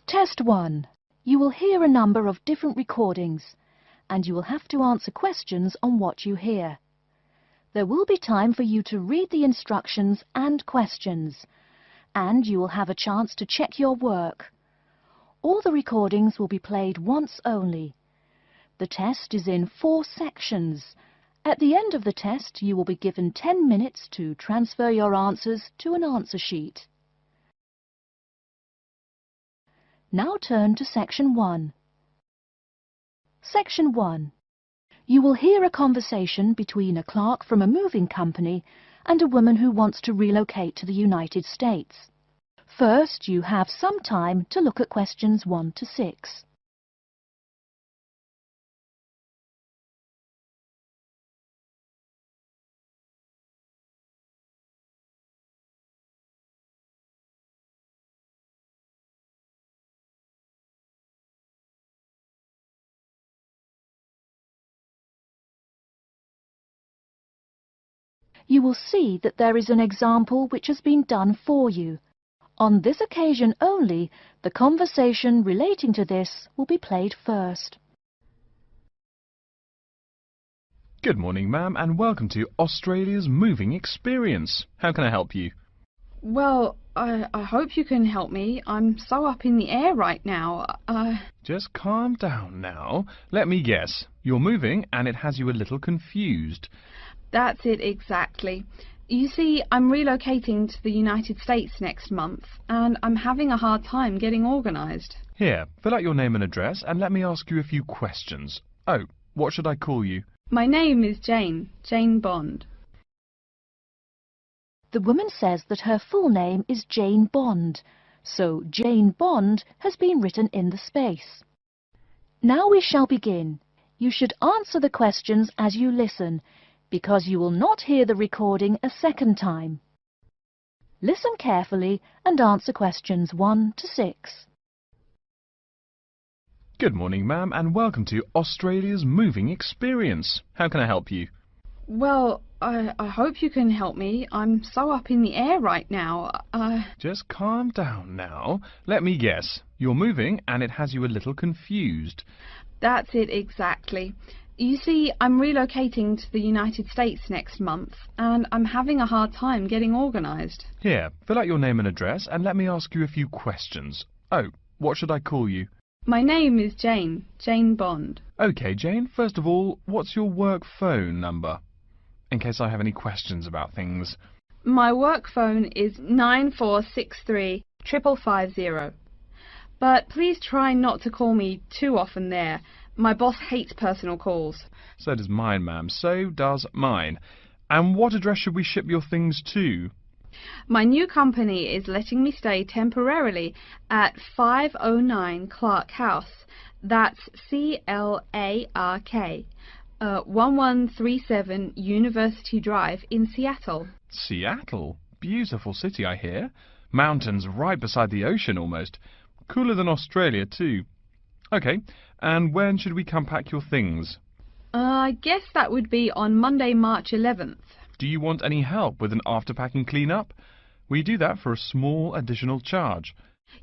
Test 1. You will hear a number of different recordings, and you will have to answer questions on what you hear. There will be time for you to read the instructions and questions, and you will have a chance to check your work. All the recordings will be played once only. The test is in 4 sections. At the end of the test, you will be given 10 minutes to transfer your answers to an answer sheet. Now turn to Section 1. Section 1. You will hear a conversation between a clerk from a moving company and a woman who wants to relocate to the United States. First, you have some time to look at questions 1 to 6. You will see that there is an example which has been done for you. On this occasion only, the conversation relating to this will be played first. Good morning, ma'am, and welcome to Australia's Moving Experience. How can I help you? Well, I hope you can help me. I'm so up in the air right now. Just calm down now. Let me guess. You're moving and it has you a little confused. That's it exactly. You see, I'm relocating to the United States next month, and I'm having a hard time getting organised. Here, fill out your name and address and let me ask you a few questions. Oh, what should I call you? My name is Jane Bond. The woman says that her full name is Jane Bond, so Jane Bond has been written in the space. Now we shall begin. You should answer the questions as you listen, because you will not hear the recording a second time. Listen carefully and answer questions 1 to 6. Good morning, ma'am, and welcome to Australia's Moving Experience. How can I help you? Well, I hope you can help me. I'm so up in the air right now. Just calm down now. Let me guess. You're moving and it has you a little confused. That's it exactly. You see, I'm relocating to the United States next month, and I'm having a hard time getting organised. Here, fill out your name and address and let me ask you a few questions. Oh, what should I call you? My name is Jane Bond. OK, Jane, first of all, what's your work phone number? In case I have any questions about things. My work phone is 9463 550. But please try not to call me too often there. My boss hates personal calls. So does mine, ma'am. So does mine. And what address should we ship your things to? My new company is letting me stay temporarily at 509 Clark House. That's Clark. 1137 University Drive in Seattle. Seattle? Beautiful city, I hear. Mountains right beside the ocean almost. Cooler than Australia, too. OK, and when should we come pack your things? I guess that would be on Monday, March 11th. Do you want any help with an after-packing clean-up? We do that for a small additional charge.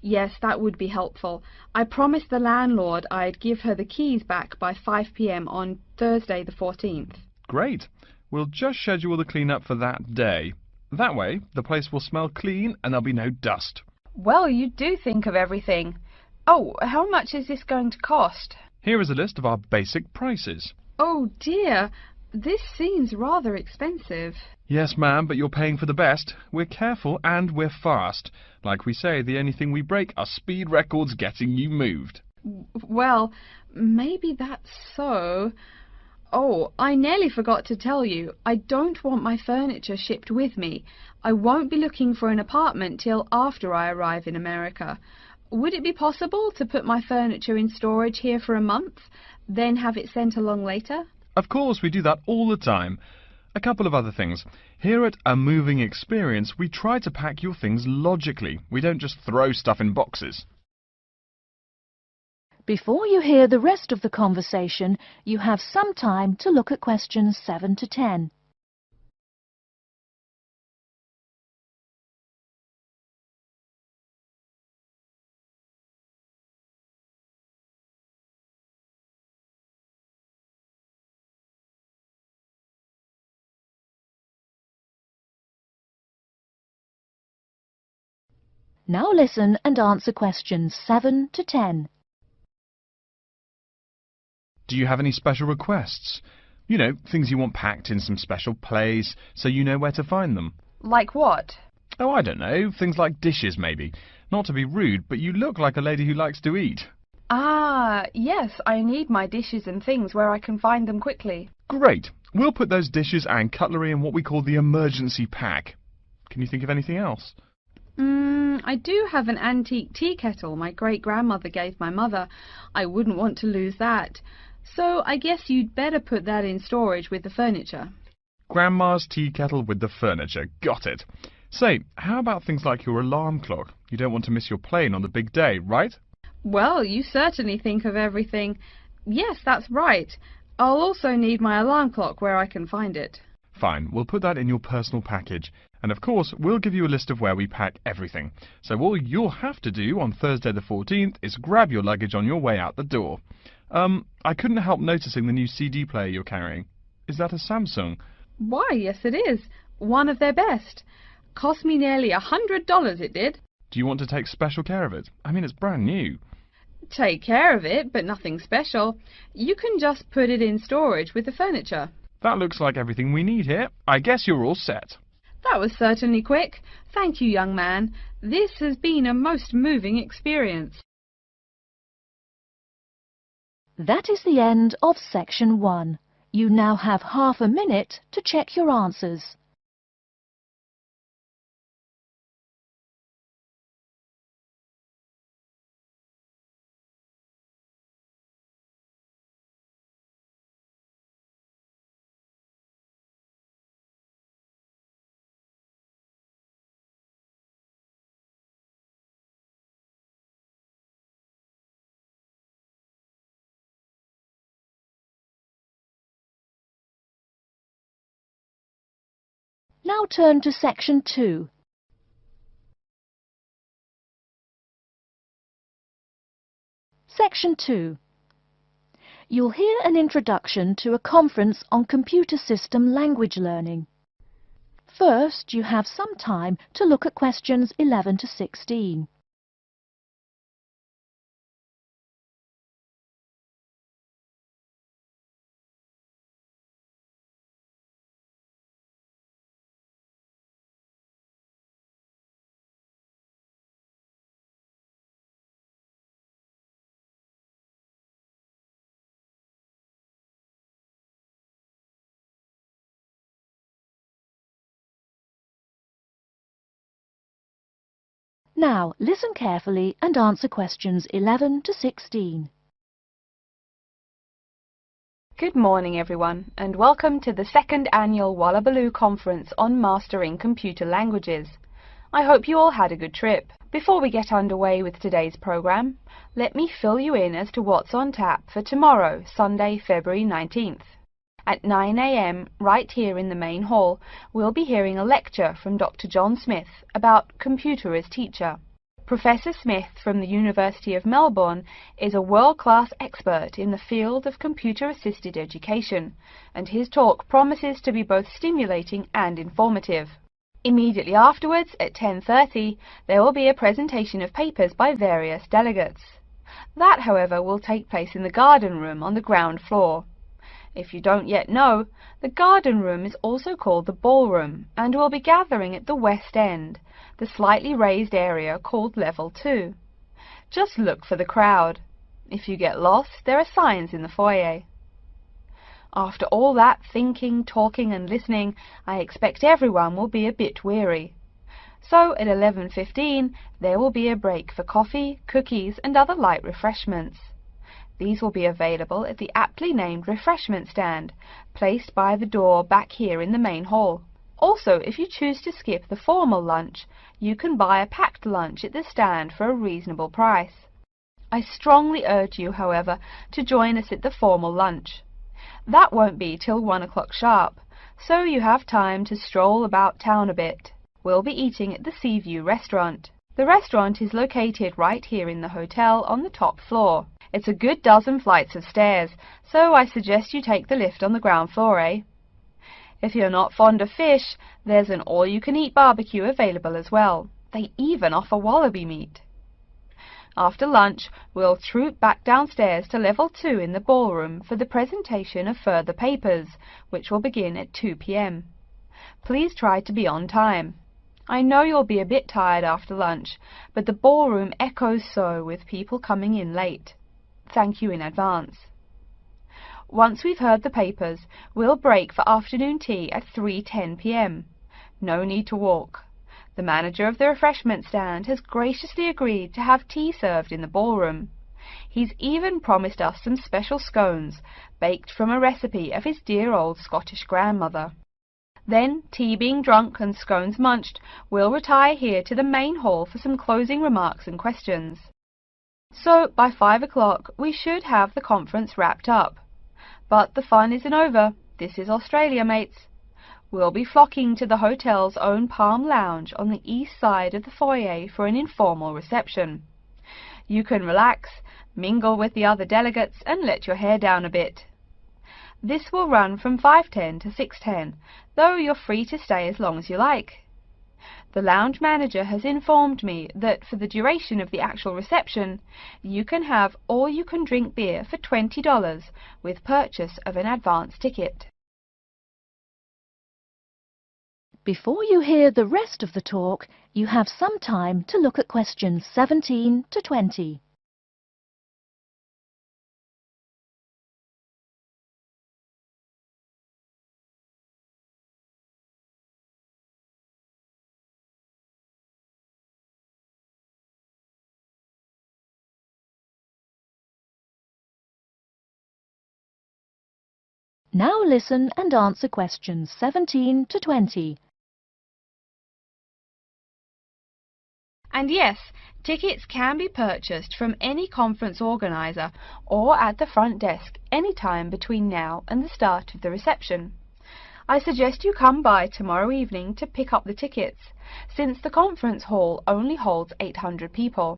Yes, that would be helpful. I promised the landlord I'd give her the keys back by 5 p.m. on Thursday the 14th. Great. We'll just schedule the clean-up for that day. That way, the place will smell clean and there'll be no dust. Well, you do think of everything. Oh, how much is this going to cost? Here is a list of our basic prices. Oh dear, this seems rather expensive. Yes, ma'am, but you're paying for the best. We're careful and we're fast. Like we say, the only thing we break are speed records getting you moved. Well, maybe that's so. Oh, I nearly forgot to tell you. I don't want my furniture shipped with me. I won't be looking for an apartment till after I arrive in America. Would it be possible to put my furniture in storage here for a month, then have it sent along later? Of course, we do that all the time. A couple of other things. Here at A Moving Experience, we try to pack your things logically. We don't just throw stuff in boxes. Before you hear the rest of the conversation, you have some time to look at questions 7 to 10. Now listen and answer questions 7 to 10. Do you have any special requests? You know, things you want packed in some special place so you know where to find them. Like what? Oh, I don't know, things like dishes maybe. Not to be rude, but you look like a lady who likes to eat. Ah, yes, I need my dishes and things where I can find them quickly. Great. We'll put those dishes and cutlery in what we call the emergency pack. Can you think of anything else? I do have an antique tea kettle my great-grandmother gave my mother. I wouldn't want to lose that. So I guess you'd better put that in storage with the furniture. Grandma's tea kettle with the furniture. Got it. Say, how about things like your alarm clock? You don't want to miss your plane on the big day, right? Well, you certainly think of everything. Yes, that's right. I'll also need my alarm clock where I can find it. Fine, we'll put that in your personal package. And of course, we'll give you a list of where we pack everything. So all you'll have to do on Thursday the 14th is grab your luggage on your way out the door. I couldn't help noticing the new CD player you're carrying. Is that a Samsung? Why, yes it is. One of their best. Cost me nearly $100 it did. Do you want to take special care of it? I mean, it's brand new. Take care of it, but nothing special. You can just put it in storage with the furniture. That looks like everything we need here. I guess you're all set. That was certainly quick. Thank you, young man. This has been a most moving experience. That is the end of section 1. You now have half a minute to check your answers. Now turn to section 2. Section 2. You'll hear an introduction to a conference on computer system language learning. First, you have some time to look at questions 11 to 16. Now, listen carefully and answer questions 11 to 16. Good morning everyone, and welcome to the second annual Wallabaloo Conference on Mastering Computer Languages. I hope you all had a good trip. Before we get underway with today's program, let me fill you in as to what's on tap for tomorrow, Sunday, February 19th. At 9 a.m, right here in the main hall, we'll be hearing a lecture from Dr. John Smith about computer as teacher. Professor Smith from the University of Melbourne is a world-class expert in the field of computer-assisted education, and his talk promises to be both stimulating and informative. Immediately afterwards, at 10:30, there will be a presentation of papers by various delegates. That, however, will take place in the garden room on the ground floor. If you don't yet know, the garden room is also called the ballroom, and will be gathering at the west end, the slightly raised area called Level 2. Just look for the crowd. If you get lost, there are signs in the foyer. After all that thinking, talking and listening, I expect everyone will be a bit weary. So at 11:15, there will be a break for coffee, cookies and other light refreshments. These will be available at the aptly named refreshment stand, placed by the door back here in the main hall. Also, if you choose to skip the formal lunch, you can buy a packed lunch at the stand for a reasonable price. I strongly urge you, however, to join us at the formal lunch. That won't be till 1 o'clock sharp, so you have time to stroll about town a bit. We'll be eating at the Seaview restaurant. The restaurant is located right here in the hotel on the top floor. It's a good dozen flights of stairs, so I suggest you take the lift on the ground floor, eh? If you're not fond of fish, there's an all-you-can-eat barbecue available as well. They even offer wallaby meat. After lunch, we'll troop back downstairs to level 2 in the ballroom for the presentation of further papers, which will begin at 2 p.m. Please try to be on time. I know you'll be a bit tired after lunch, but the ballroom echoes so with people coming in late. Thank you in advance. Once we've heard the papers, we'll break for afternoon tea at 3:10 p.m. No need to walk. The manager of the refreshment stand has graciously agreed to have tea served in the ballroom. He's even promised us some special scones, baked from a recipe of his dear old Scottish grandmother. Then, tea being drunk and scones munched, we'll retire here to the main hall for some closing remarks and questions. So, by 5 o'clock, we should have the conference wrapped up. But the fun isn't over. This is Australia, mates. We'll be flocking to the hotel's own Palm Lounge on the east side of the foyer for an informal reception. You can relax, mingle with the other delegates, and let your hair down a bit. This will run from 5:10 to 6:10, though you're free to stay as long as you like. The lounge manager has informed me that for the duration of the actual reception, you can have all-you-can-drink beer for $20 with purchase of an advance ticket. Before you hear the rest of the talk, you have some time to look at questions 17 to 20. Now listen and answer questions 17 to 20. And yes, tickets can be purchased from any conference organiser Or at the front desk any time between now and the start of the reception. I suggest you come by tomorrow evening to pick up the tickets, since the conference hall only holds 800 people.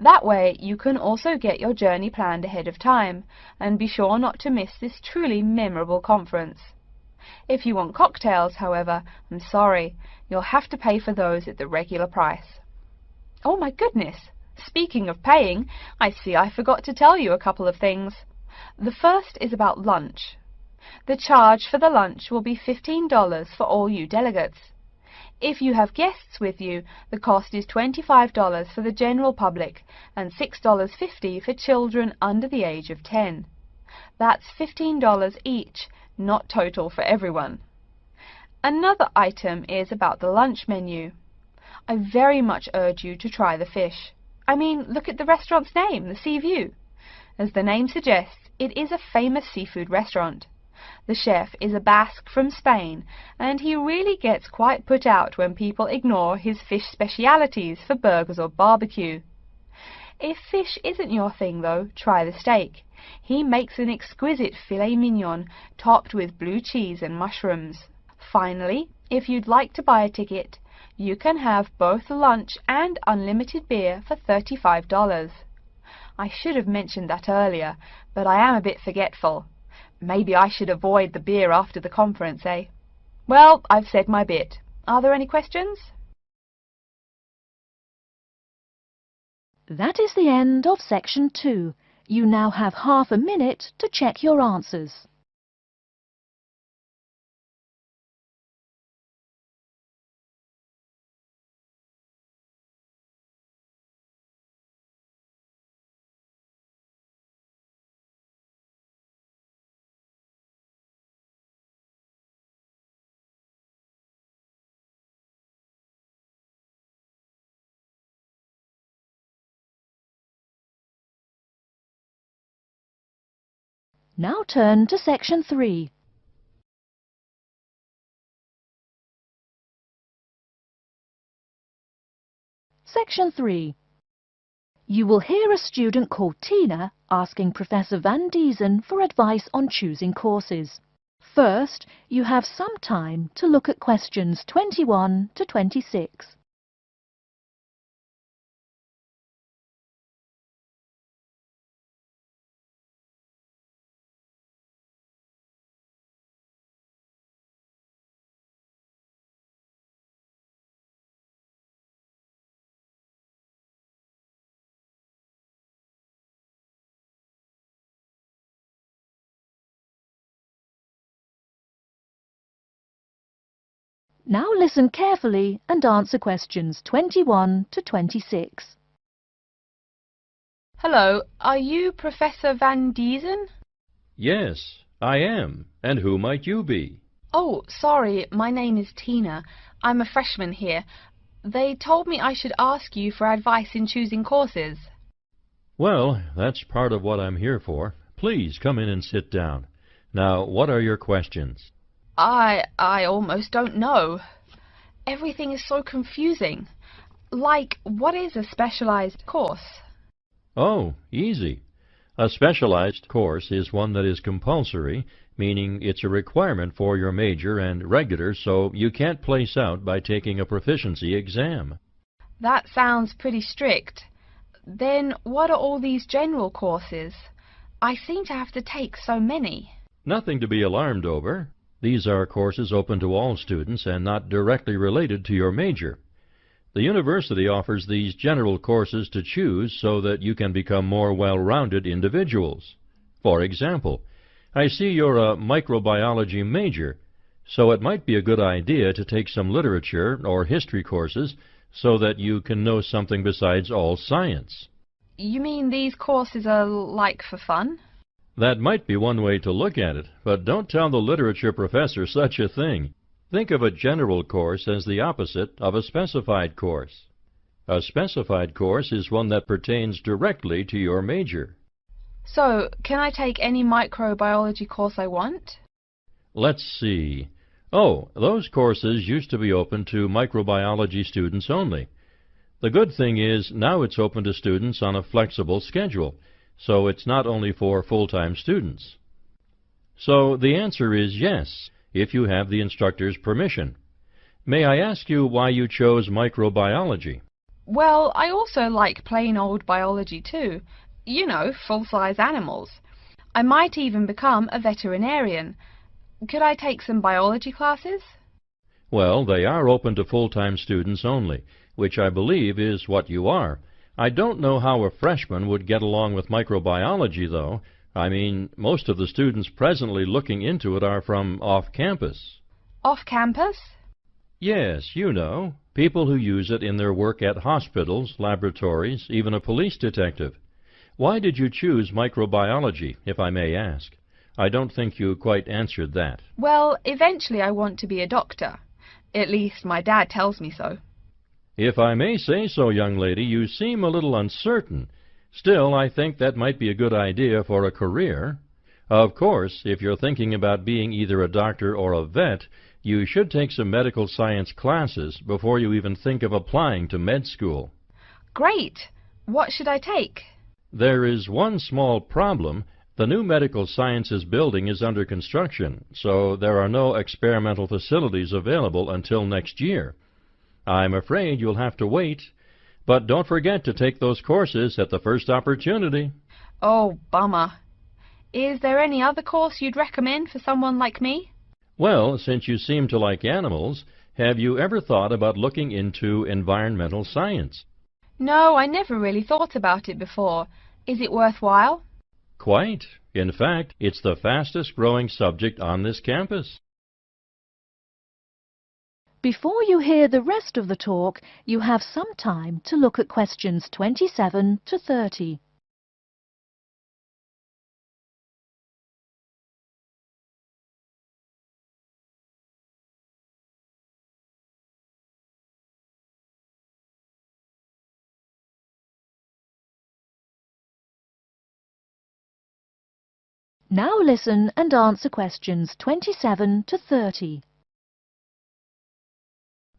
That way you can also get your journey planned ahead of time, and be sure not to miss this truly memorable conference. If you want cocktails, however, I'm sorry, you'll have to pay for those at the regular price. Oh my goodness! Speaking of paying, I see I forgot to tell you a couple of things. The first is about lunch. The charge for the lunch will be $15 for all you delegates. If you have guests with you, the cost is $25 for the general public and $6.50 for children under the age of 10. That's $15 each, not total for everyone. Another item is about the lunch menu. I very much urge you to try the fish. I mean, look at the restaurant's name, the Sea View. As the name suggests, it is a famous seafood restaurant. The chef is a Basque from Spain, and he really gets quite put out when people ignore his fish specialities for burgers or barbecue. If fish isn't your thing, though, try the steak. He makes an exquisite filet mignon topped with blue cheese and mushrooms. Finally, if you'd like to buy a ticket, you can have both lunch and unlimited beer for $35. I should have mentioned that earlier, but I am a bit forgetful. Maybe I should avoid the beer after the conference, eh? Well, I've said my bit. Are there any questions? That is the end of section 2. You now have half a minute to check your answers. Now turn to section 3. Section 3. You will hear a student called Tina asking Professor Van Diesen for advice on choosing courses. First, you have some time to look at questions 21 to 26. Now listen carefully and answer questions 21 to 26. Hello, are you Professor Van Diesen? Yes, I am. And who might you be? Oh, sorry, my name is Tina. I'm a freshman here. They told me I should ask you for advice in choosing courses. Well, that's part of what I'm here for. Please come in and sit down. Now, what are your questions? I almost don't know. Everything is so confusing. Like, what is a specialized course? Oh, easy. A specialized course is one that is compulsory, meaning it's a requirement for your major, and regular, so you can't place out by taking a proficiency exam. That sounds pretty strict. Then what are all these general courses? I seem to have to take so many. Nothing to be alarmed over. These are courses open to all students and not directly related to your major. The university offers these general courses to choose so that you can become more well-rounded individuals. For example, I see you're a microbiology major, so it might be a good idea to take some literature or history courses so that you can know something besides all science. You mean these courses are like for fun? That might be one way to look at it, but don't tell the literature professor such a thing. Think of a general course as the opposite of a specified course. A specified course is one that pertains directly to your major. So, can I take any microbiology course I want? Let's see. Oh, those courses used to be open to microbiology students only. The good thing is now it's open to students on a flexible schedule, so it's not only for full-time students. So the answer is yes, if you have the instructor's permission. May I ask you why you chose microbiology? Well, I also like plain old biology too. You know, full-size animals. I might even become a veterinarian. Could I take some biology classes? Well, they are open to full-time students only, which I believe is what you are. I don't know how a freshman would get along with microbiology, though. I mean, most of the students presently looking into it are from off-campus. Off-campus? Yes, you know, people who use it in their work at hospitals, laboratories, even a police detective. Why did you choose microbiology, if I may ask? I don't think you quite answered that. Well, eventually I want to be a doctor. At least my dad tells me so. If I may say so, young lady, you seem a little uncertain. Still, I think that might be a good idea for a career. Of course, if you're thinking about being either a doctor or a vet, you should take some medical science classes before you even think of applying to med school. Great! What should I take? There is one small problem. The new medical sciences building is under construction, so there are no experimental facilities available until next year. I'm afraid you'll have to wait, but don't forget to take those courses at the first opportunity. Oh, bummer. Is there any other course you'd recommend for someone like me? Well, since you seem to like animals, have you ever thought about looking into environmental science? No, I never really thought about it before. Is it worthwhile? Quite. In fact, it's the fastest growing subject on this campus. Before you hear the rest of the talk, you have some time to look at questions 27 to 30. Now listen and answer questions 27 to 30.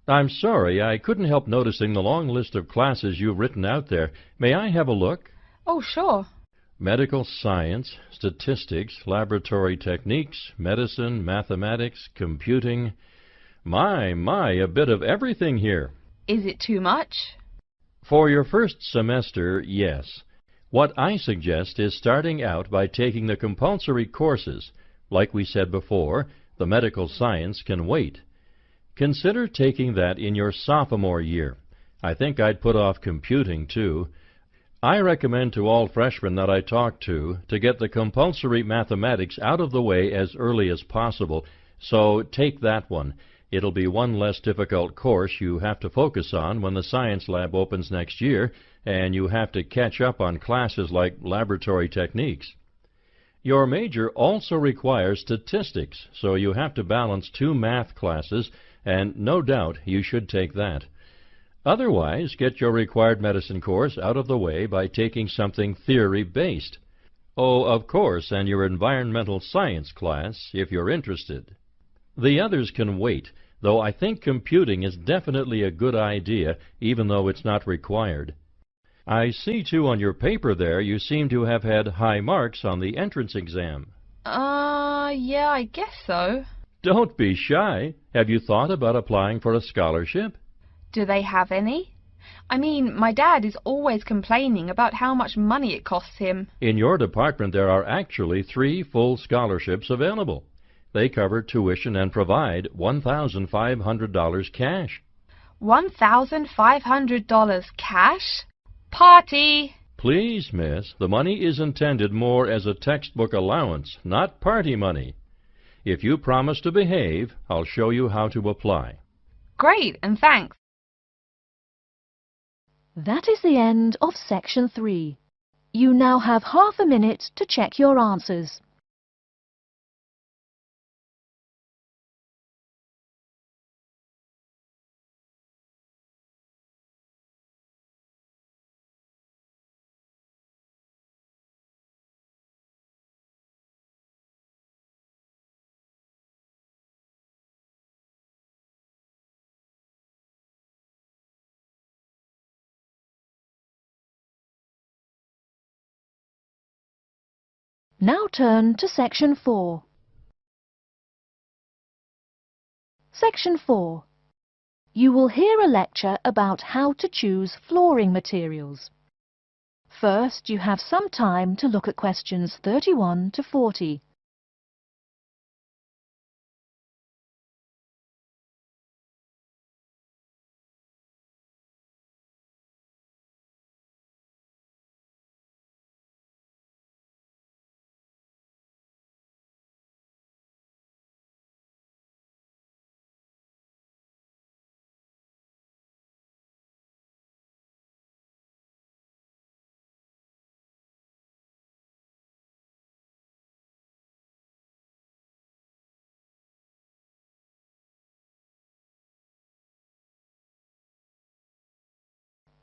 I'm sorry, I couldn't help noticing the long list of classes you've written out there. May I have a look? Oh, sure. Medical science, statistics, laboratory techniques, medicine, mathematics, computing. My, a bit of everything here. Is it too much? For your first semester, yes. What I suggest is starting out by taking the compulsory courses. Like we said before, the medical science can wait. Consider taking that in your sophomore year. I think I'd put off computing, too. I recommend to all freshmen that I talk to get the compulsory mathematics out of the way as early as possible, so take that one. It'll be one less difficult course you have to focus on when the science lab opens next year and you have to catch up on classes like laboratory techniques. Your major also requires statistics, so you have to balance 2 math classes, and no doubt you should take that. Otherwise, get your required medicine course out of the way by taking something theory-based. Oh, of course, and your environmental science class, if you're interested. The others can wait, though I think computing is definitely a good idea, even though it's not required. I see, too, on your paper there you seem to have had high marks on the entrance exam. Yeah, I guess so. Don't be shy. Have you thought about applying for a scholarship? Do they have any? I mean, my dad is always complaining about how much money it costs him. In your department there are actually 3 full scholarships available. They cover tuition and provide $1,500 cash. $1,500 cash? Party! Please, miss, the money is intended more as a textbook allowance, not party money. If you promise to behave, I'll show you how to apply. Great, and thanks. That is the end of Section 3. You now have half a minute to check your answers. Now turn to Section 4. Section 4. You will hear a lecture about how to choose flooring materials. First, you have some time to look at questions 31 to 40.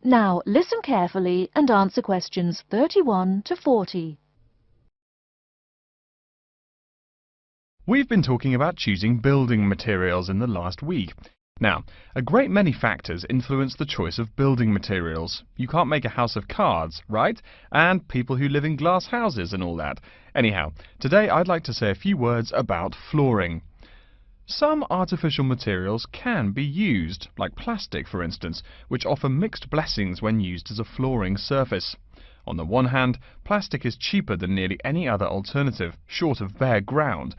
Now listen carefully and answer questions 31 to 40. We've been talking about choosing building materials in the last week. Now, a great many factors influence the choice of building materials. You can't make a house of cards, right? And people who live in glass houses and all that. Anyhow, today I'd like to say a few words about flooring. Some artificial materials can be used, like plastic for instance, which offer mixed blessings when used as a flooring surface. On the one hand, plastic is cheaper than nearly any other alternative, short of bare ground.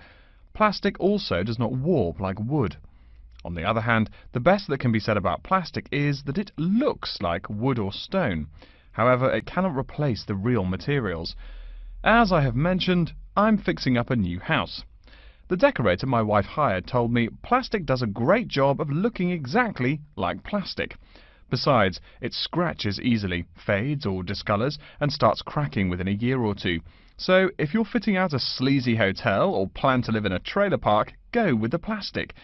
Plastic also does not warp like wood. On the other hand, the best that can be said about plastic is that it looks like wood or stone. However, it cannot replace the real materials. As I have mentioned, I'm fixing up a new house. The decorator my wife hired told me plastic does a great job of looking exactly like plastic. Besides, it scratches easily, fades or discolors, and starts cracking within a year or two. So, if you're fitting out a sleazy hotel or plan to live in a trailer park, go with the plastic.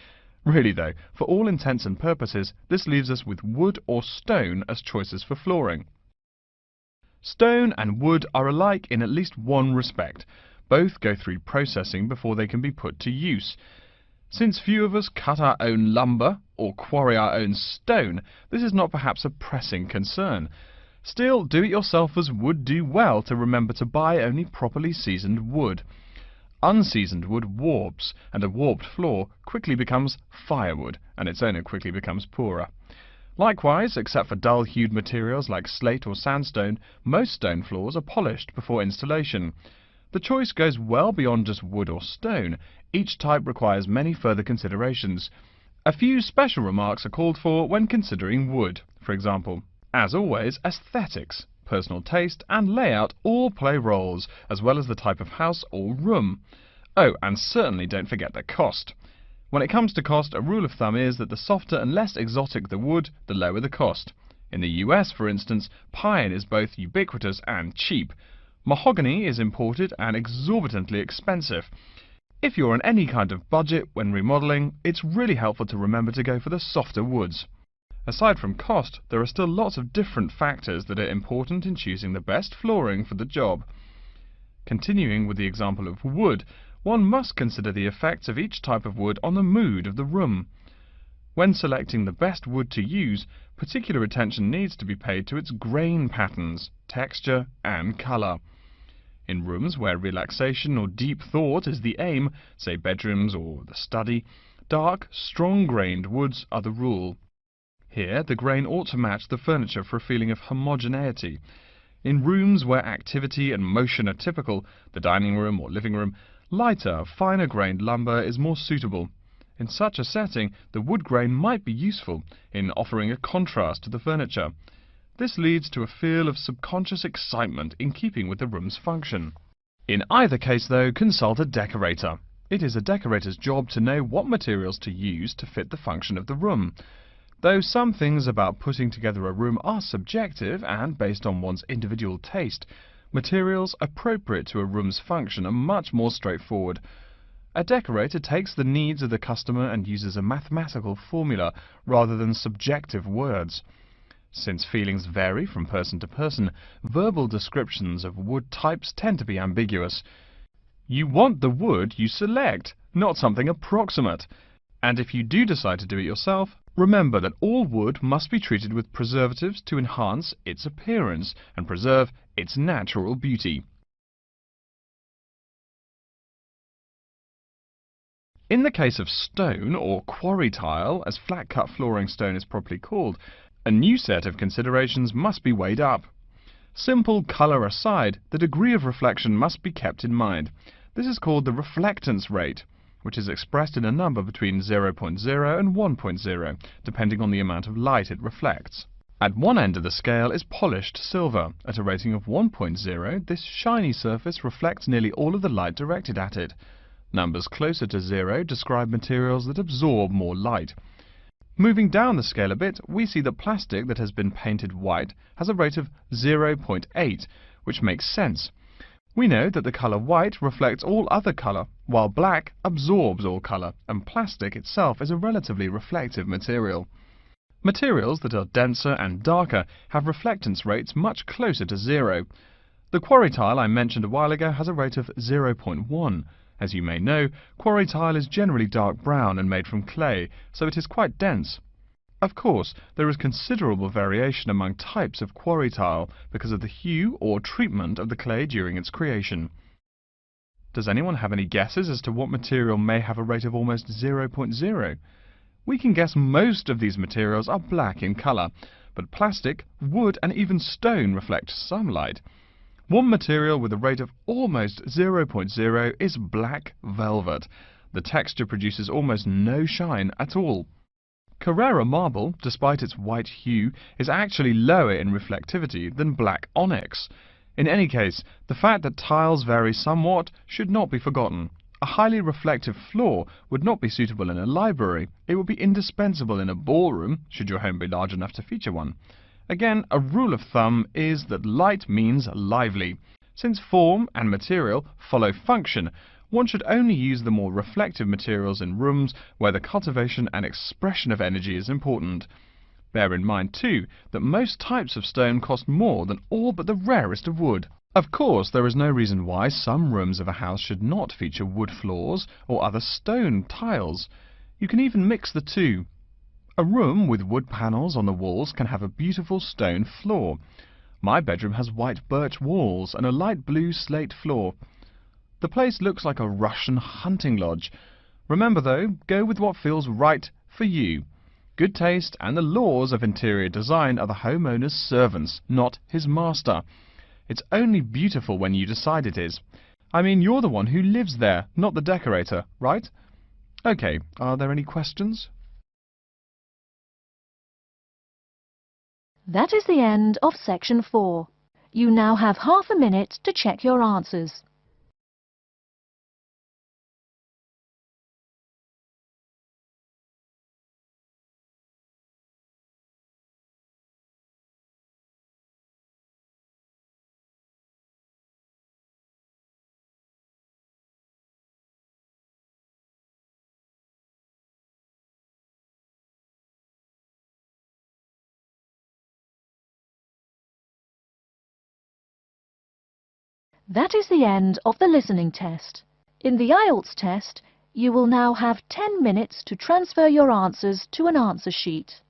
Really though, for all intents and purposes, this leaves us with wood or stone as choices for flooring. Stone and wood are alike in at least one respect. Both go through processing before they can be put to use. Since few of us cut our own lumber or quarry our own stone, this is not perhaps a pressing concern. Still, do-it-yourselfers would do well to remember to buy only properly seasoned wood. Unseasoned wood warps, and a warped floor quickly becomes firewood, and its owner quickly becomes poorer. Likewise, except for dull-hued materials like slate or sandstone, most stone floors are polished before installation. The choice goes well beyond just wood or stone. Each type requires many further considerations. A few special remarks are called for when considering wood. For example, as always, aesthetics, personal taste and layout all play roles, as well as the type of house or room. Oh, and certainly don't forget the cost. When it comes to cost, a rule of thumb is that the softer and less exotic the wood, the lower the cost. In the US, for instance, pine is both ubiquitous and cheap. Mahogany is imported and exorbitantly expensive. If you're on any kind of budget when remodeling, it's really helpful to remember to go for the softer woods. Aside from cost, there are still lots of different factors that are important in choosing the best flooring for the job. Continuing with the example of wood, one must consider the effects of each type of wood on the mood of the room. When selecting the best wood to use, particular attention needs to be paid to its grain patterns, texture, and colour. In rooms where relaxation or deep thought is the aim, say bedrooms or the study, dark, strong-grained woods are the rule. Here, the grain ought to match the furniture for a feeling of homogeneity. In rooms where activity and motion are typical, the dining room or living room, lighter, finer-grained lumber is more suitable. In such a setting, the wood grain might be useful in offering a contrast to the furniture. This leads to a feel of subconscious excitement in keeping with the room's function. In either case, though, consult a decorator. It is a decorator's job to know what materials to use to fit the function of the room. Though some things about putting together a room are subjective and based on one's individual taste, materials appropriate to a room's function are much more straightforward. A decorator takes the needs of the customer and uses a mathematical formula rather than subjective words. Since feelings vary from person to person, verbal descriptions of wood types tend to be ambiguous. You want the wood you select, not something approximate. And if you do decide to do it yourself, remember that all wood must be treated with preservatives to enhance its appearance and preserve its natural beauty. In the case of stone, or quarry tile, as flat-cut flooring stone is properly called, a new set of considerations must be weighed up. Simple colour aside, the degree of reflection must be kept in mind. This is called the reflectance rate, which is expressed in a number between 0.0 and 1.0, depending on the amount of light it reflects. At one end of the scale is polished silver. At a rating of 1.0, this shiny surface reflects nearly all of the light directed at it. Numbers closer to 0 describe materials that absorb more light. Moving down the scale a bit, we see that plastic that has been painted white has a rate of 0.8, which makes sense. We know that the colour white reflects all other colour, while black absorbs all colour, and plastic itself is a relatively reflective material. Materials that are denser and darker have reflectance rates much closer to 0. The quarry tile I mentioned a while ago has a rate of 0.1. As you may know, quarry tile is generally dark brown and made from clay, so it is quite dense. Of course, there is considerable variation among types of quarry tile because of the hue or treatment of the clay during its creation. Does anyone have any guesses as to what material may have a rate of almost 0.0? We can guess most of these materials are black in colour, but plastic, wood and even stone reflect some light. One material with a rate of almost 0.0 is black velvet. The texture produces almost no shine at all. Carrara marble, despite its white hue, is actually lower in reflectivity than black onyx. In any case, the fact that tiles vary somewhat should not be forgotten. A highly reflective floor would not be suitable in a library. It would be indispensable in a ballroom, should your home be large enough to feature one. Again, a rule of thumb is that light means lively. Since form and material follow function, one should only use the more reflective materials in rooms where the cultivation and expression of energy is important. Bear in mind, too, that most types of stone cost more than all but the rarest of wood. Of course, there is no reason why some rooms of a house should not feature wood floors or other stone tiles. You can even mix the two. A room with wood panels on the walls can have a beautiful stone floor. My bedroom has white birch walls and a light blue slate floor. The place looks like a Russian hunting lodge. Remember though, go with what feels right for you. Good taste and the laws of interior design are the homeowner's servants, not his master. It's only beautiful when you decide it is. I mean, you're the one who lives there, not the decorator, right? Okay, are there any questions? That is the end of section 4. You now have half a minute to check your answers. That is the end of the listening test. In the IELTS test, you will now have 10 minutes to transfer your answers to an answer sheet.